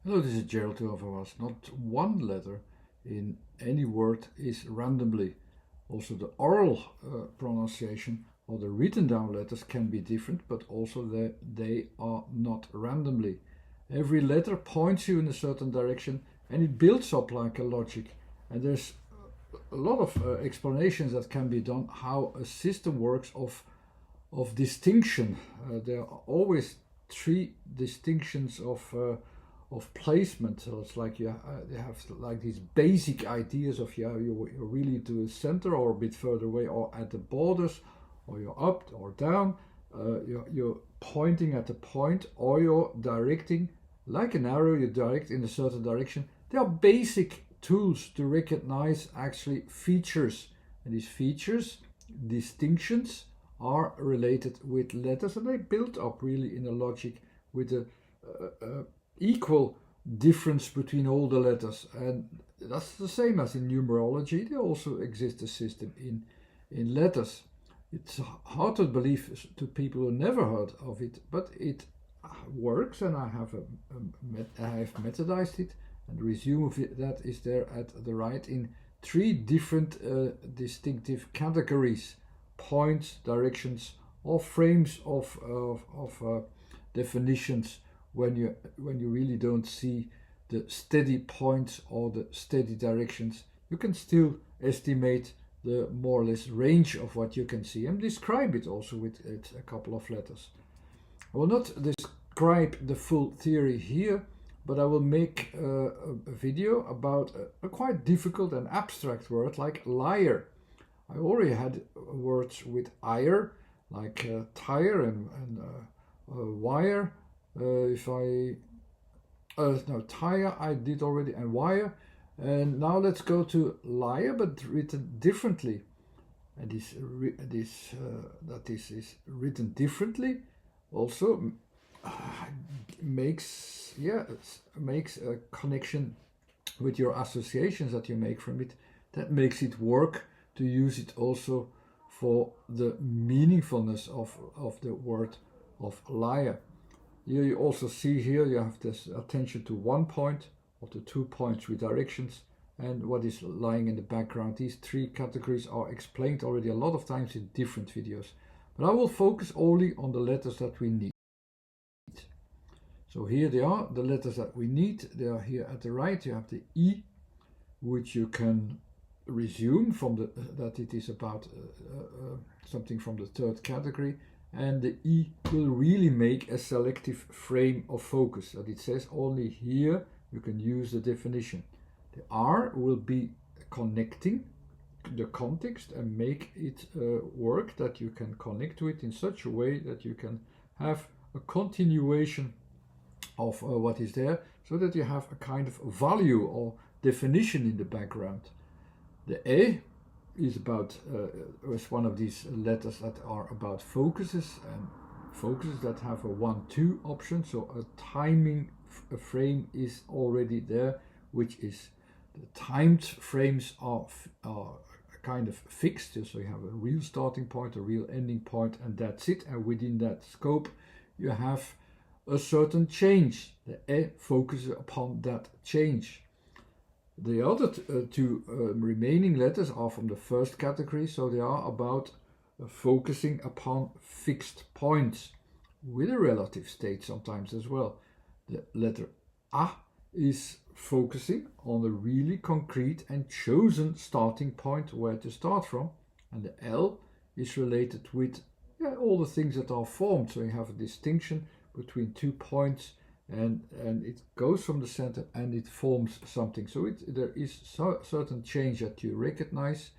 Hello, this is Gerald Overwas. Not one letter in any word is randomly. Also, the oral pronunciation or the written down letters can be different, but also they are not randomly. Every letter points you in a certain direction and it builds up like a logic. And there's a lot of explanations that can be done how a system works of distinction. There are always three distinctions of placement. So it's like you have like these basic ideas of you're really to the center or a bit further away or at the borders, or you're up or down. You're pointing at a point, or you're directing like an arrow. You direct in a certain direction. There are basic tools to recognize actually features, and these features, distinctions, are related with letters, and they build up really in a logic with a equal difference between all the letters. And that's the same as in numerology. There also exists a system in letters. It's hard to believe to people who never heard of it, but it works, and I have methodized it, and the resume of that is there at the right in three different distinctive categories: points, directions, or frames of definitions. When you really don't see the steady points or the steady directions, you can still estimate the more or less range of what you can see and describe it also with a couple of letters. I will not describe the full theory here, but I will make a video about a quite difficult and abstract word like liar. I already had words with ire, like tire and wire. Tire I did already, and wire. And now let's go to liar, but written differently. And that this is written differently also makes a connection with your associations that you make from it. That makes it work to use it also for the meaningfulness of the word of liar. Here you also see here you have this attention to one point or to 2 points with directions and what is lying in the background. These three categories are explained already a lot of times in different videos, but I will focus only on the letters that we need. So here they are, the letters that we need. They are here at the right. You have the E, which you can resume from that it is about something from the third category. And the E will really make a selective frame of focus. That it says only here you can use the definition. The R will be connecting the context and make it work, that you can connect to it in such a way that you can have a continuation of what is there, so that you have a kind of value or definition in the background. The A is about is one of these letters that are about focuses, and focuses that have a 1-2 option. So a timing frame is already there, which is the timed frames are kind of fixed. So you have a real starting point, a real ending point, and that's it. And within that scope, you have a certain change. The E focuses upon that change. The other two remaining letters are from the first category, so they are about focusing upon fixed points with a relative state sometimes as well. The letter A is focusing on a really concrete and chosen starting point where to start from, and the L is related with all the things that are formed. So you have a distinction between 2 points, and it goes from the center and it forms something. So there is certain change that you recognize,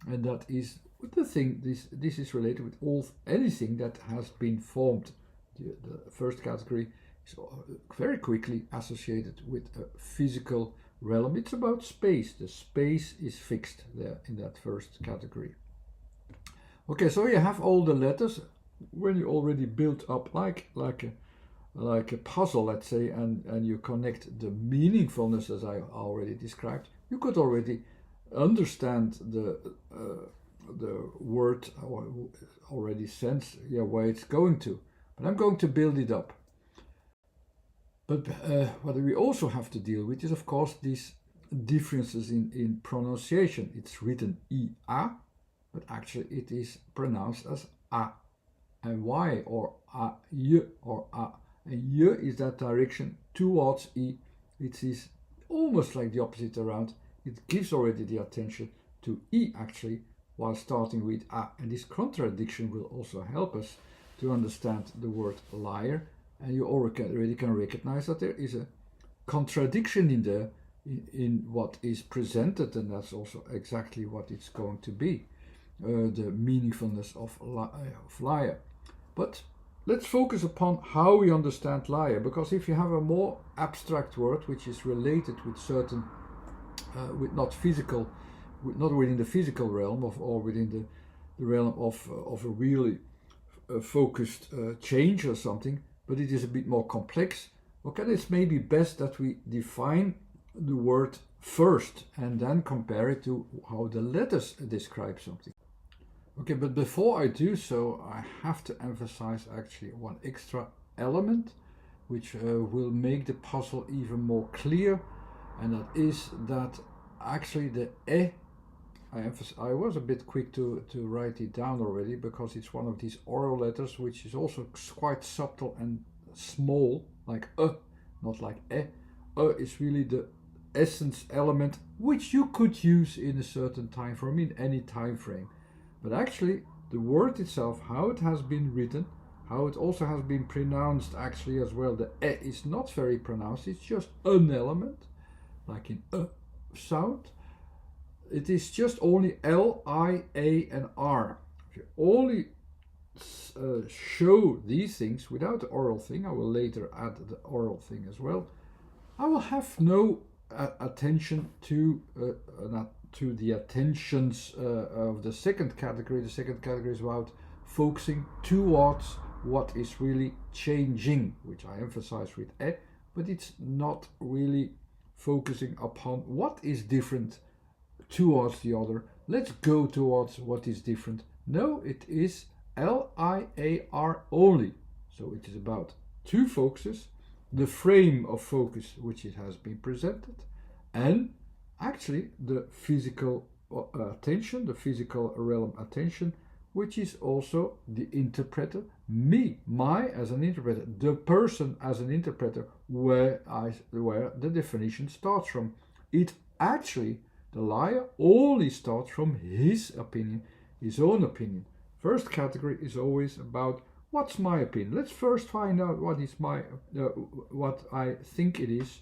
and that is the thing. This is related with anything that has been formed. The first category is very quickly associated with a physical realm. It's about space. The space is fixed there in that first category. Okay, so you have all the letters. When you already built up like a puzzle, let's say, and you connect the meaningfulness as I already described, you could already understand the word, or already sense where it's going to. But I'm going to build it up. But what we also have to deal with is, of course, these differences in pronunciation. It's written I-A, but actually it is pronounced as A and Y, or A-Y, or A. And Y is that direction towards I. It is almost like the opposite around. It gives already the attention to I, actually, while starting with A. And this contradiction will also help us to understand the word liar. And you already can recognize that there is a contradiction in there in what is presented, and that's also exactly what it's going to be, the meaningfulness of liar. But let's focus upon how we understand liar, because if you have a more abstract word which is related with certain, with not within the physical realm or within the realm of a really focused change or something, but it is a bit more complex. Okay, it's maybe best that we define the word first and then compare it to how the letters describe something. Okay, but before I do so, I have to emphasize actually one extra element which will make the puzzle even more clear, and that is that actually the I was a bit quick to write it down already, because it's one of these oral letters which is also quite subtle and small, like not like is really the essence element which you could use in a certain time frame, in any time frame. But actually the word itself, how it has been written, how it also has been pronounced actually as well, the is not very pronounced, it's just an element, like in sound. It is just only L, I, A and R. If you only show these things without the oral thing, I will later add the oral thing as well, I will have no attention to the attentions of the second category. The second category is about focusing towards what is really changing, which I emphasize with but it's not really focusing upon what is different towards the other. Let's go towards what is different. No, it is LIAR only. So it is about two focuses, the frame of focus which it has been presented, and actually the physical attention, the physical realm attention, which is also the interpreter, my as an interpreter, the person as an interpreter, where the definition starts from. It actually, the liar only starts from his opinion, his own opinion. First category is always about what's my opinion. Let's first find out what is what I think it is,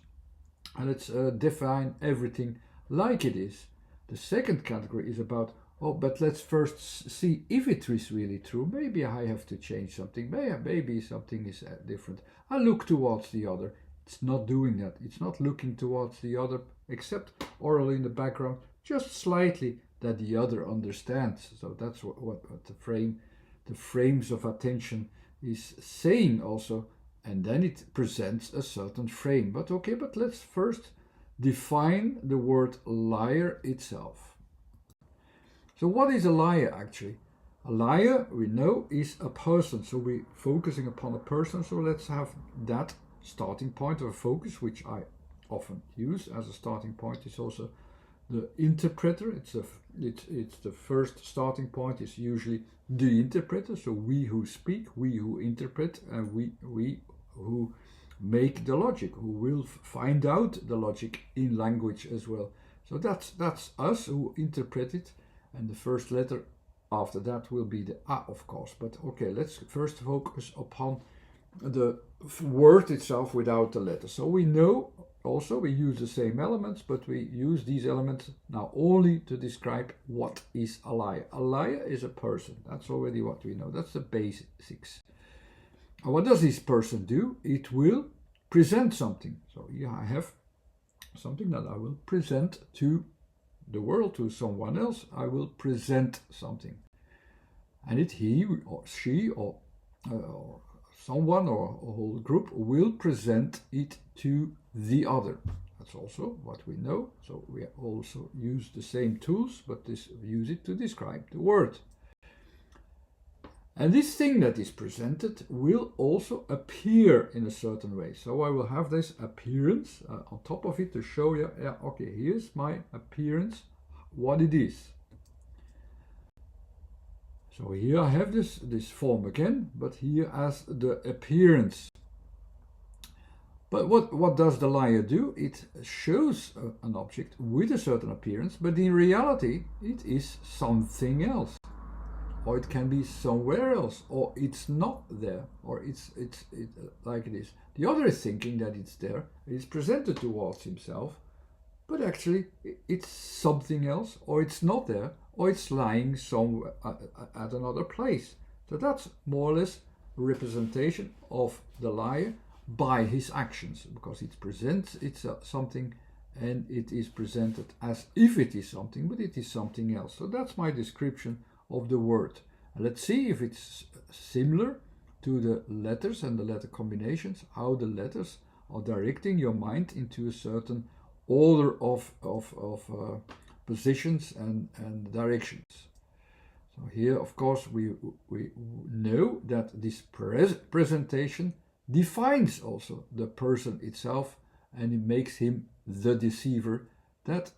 and let's define everything like it is. The second category is about, but let's first see if it is really true. Maybe I have to change something. Maybe something is different. I look towards the other. It's not doing that. It's not looking towards the other, except orally in the background, just slightly, that the other understands. So that's what the frames of attention is saying also, and then it presents a certain frame. But let's first define the word liar itself. So what is a liar actually? A liar, we know, is a person. So we're focusing upon a person. So let's have that starting point of focus, which I often use as a starting point. It's also the interpreter. It's the first starting point is usually the interpreter. So we who speak, we who interpret, and we who make the logic, who will find out the logic in language as well. So that's us who interpret it, and the first letter after that will be the A, of course. But okay, let's first focus upon the word itself without the letter. So we know also we use the same elements, but we use these elements now only to describe what is a liar. A liar is a person. That's already what we know. That's the basics. And what does this person do? It will present something. So here I have something that I will present to the world, to someone else. I will present something. And he or she or someone or a whole group will present it to the other. That's also what we know. So we also use the same tools, but use it to describe the word. And this thing that is presented will also appear in a certain way. So I will have this appearance on top of it to show you, yeah, okay, here's my appearance, what it is. So here I have this form again, but here as the appearance. But what does the liar do? It shows an object with a certain appearance, but in reality it is something else. Or it can be somewhere else, or it's not there, or it's like it is. The other is thinking that it's there, it's presented towards himself, but actually it's something else, or it's not there, or it's lying somewhere at another place. So that's more or less a representation of the liar by his actions, because it presents something, and it is presented as if it is something, but it is something else. So that's my description of the word. And let's see if it's similar to the letters and the letter combinations, how the letters are directing your mind into a certain order of positions and directions. So here, of course, we know that this presentation defines also the person itself, and it makes him the deceiver that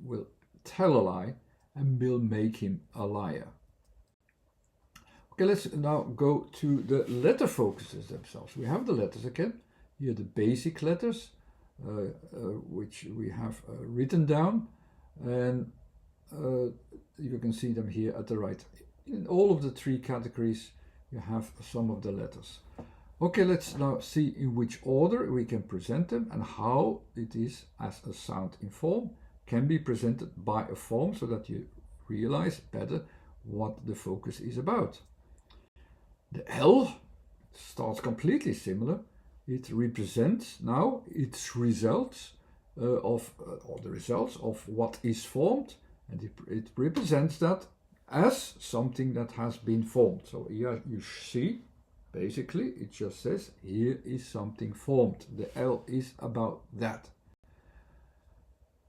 will tell a lie and will make him a liar. Okay, let's now go to the letter focuses themselves. We have the letters again. Here the basic letters, which we have written down, and you can see them here at the right. In all of the three categories, you have some of the letters. Okay, let's now see in which order we can present them and how it is as a sound in form can be presented by a form, so that you realize better what the focus is about. The L starts completely similar. It represents now its results or the results of what is formed, and it represents that as something that has been formed. So here you see, basically, it just says here is something formed. The L is about that.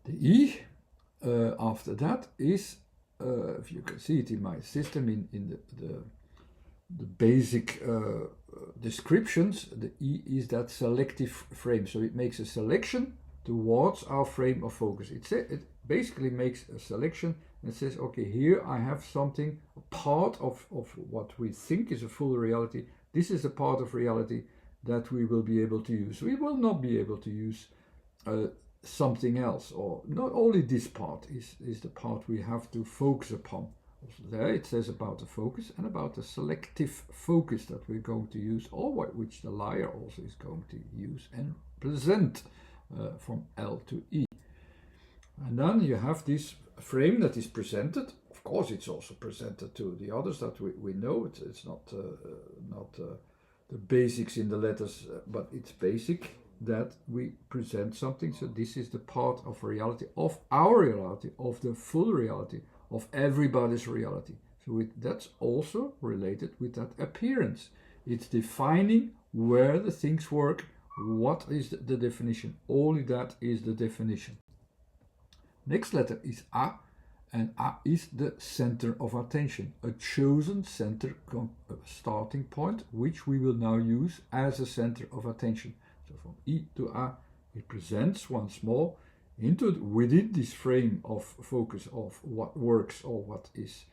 The E after that is, if you can see it in my system, in the basic descriptions, the E is that selective frame. So it makes a selection towards our frame of focus. It basically makes a selection and says, okay, here I have something, a part of what we think is a full reality. This is a part of reality that we will be able to use. We will not be able to use something else, or not only this part is the part we have to focus upon. Also there it says about the focus and about the selective focus that we're going to use, or which the liar also is going to use and present from L to E. And then you have this frame that is presented. Of course, it's also presented to the others that we know. It's not the basics in the letters, but it's basic that we present something. So this is the part of reality, of our reality, of the full reality, of everybody's reality. So that's also related with that appearance. It's defining where the things work. What is the definition? Only that is the definition. Next letter is A, and A is the center of attention, a chosen center starting point, which we will now use as a center of attention. So from E to A, it presents once more within this frame of focus of what works or what is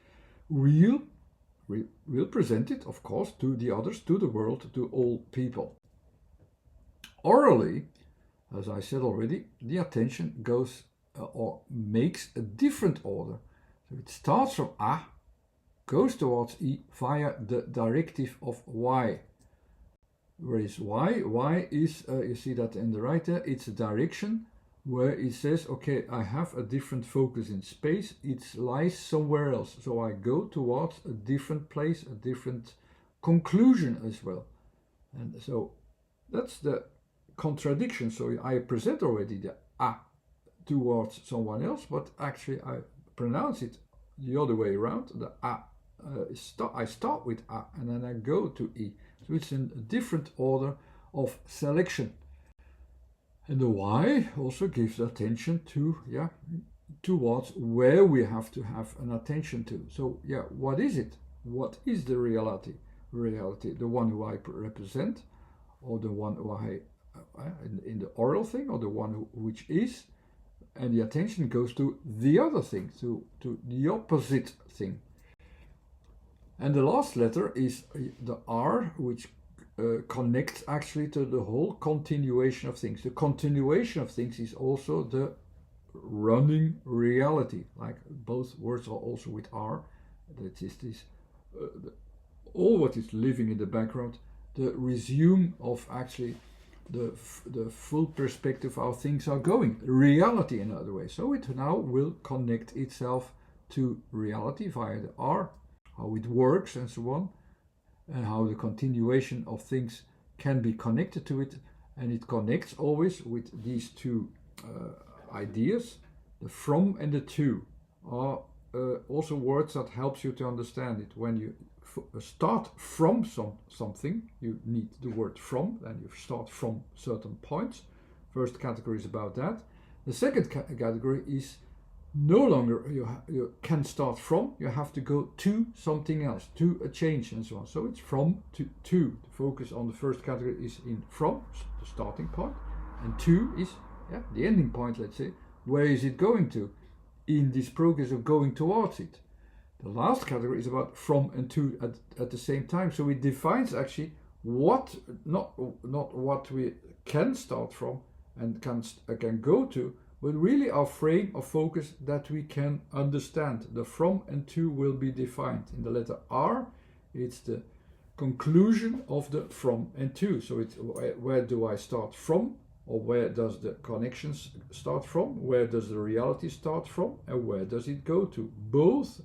real. We'll present it, of course, to the others, to the world, to all people. Orally, as I said already, the attention goes or makes a different order. So it starts from A, goes towards E via the directive of Y. Where is Y? Y is, you see that in the right there, it's a direction where it says, okay, I have a different focus in space, it lies somewhere else. So I go towards a different place, a different conclusion as well. And so that's the contradiction. So I present already the A towards someone else, but actually I pronounce it the other way around. The A, I start with A and then I go to E. So it's in a different order of selection. And the Y also gives attention to, towards where we have to have an attention to. So what is it? what is the reality? Reality, the one who I represent, or the one who I, in the oral thing, or the one which is, and the attention goes to the other thing, to the opposite thing. And the last letter is the R, which connects actually to the whole continuation of things. The continuation of things is also the running reality, like both words are also with R. That is this, all what is living in the background, the resume of actually the full perspective of how things are going, reality in other ways. So it now will connect itself to reality via the R, how it works and so on, and how the continuation of things can be connected to it. And it connects always with these two ideas. The from and the to are also words that helps you to understand it. When you start from something, you need the word from, and you start from certain points. First category is about that. The second category is no longer you can start from, you have to go to something else, to a change and so on. So it's from to. The focus on the first category is in from, the starting point, and to is the ending point, let's say. Where is it going to in this progress of going towards it? The last category is about from and to at the same time. So it defines actually what, not what we can start from and can go to, but really our frame of focus that we can understand. The from and to will be defined. In the letter R, it's the conclusion of the from and to. So it's where do I start from, or where does the connections start from, where does the reality start from, and where does it go to. Both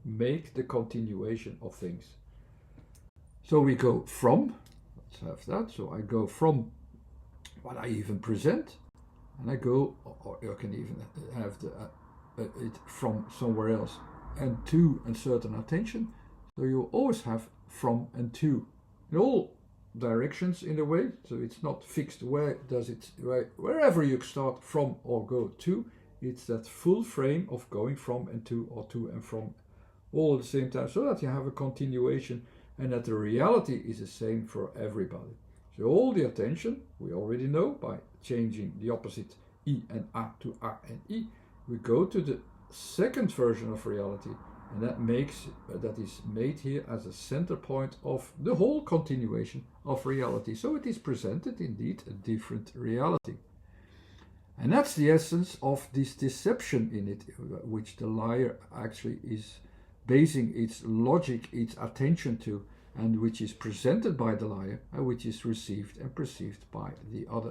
make the continuation of things. So we go from, let's have that. So I go from what I even present, and I go, or you can even have it from somewhere else, and to a certain attention. So you always have from and to in all directions in a way. So it's not fixed wherever you start from or go to. It's that full frame of going from and to, or to and from, all at the same time, so that you have a continuation and that the reality is the same for everybody. So all the attention we already know by changing the opposite I and A to A and I. We go to the second version of reality, and that is made here as a center point of the whole continuation of reality. So it is presented indeed a different reality. And that's the essence of this deception in it, which the liar actually is basing its logic, its attention to, and which is presented by the liar, and which is received and perceived by the other.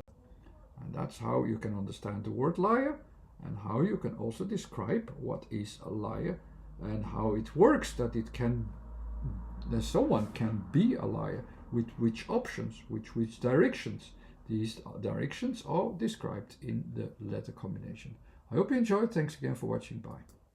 And that's how you can understand the word liar, and how you can also describe what is a liar, and how it works, that someone can be a liar, with which options, which directions. These directions are described in the letter combination. I hope you enjoyed. Thanks again for watching. Bye.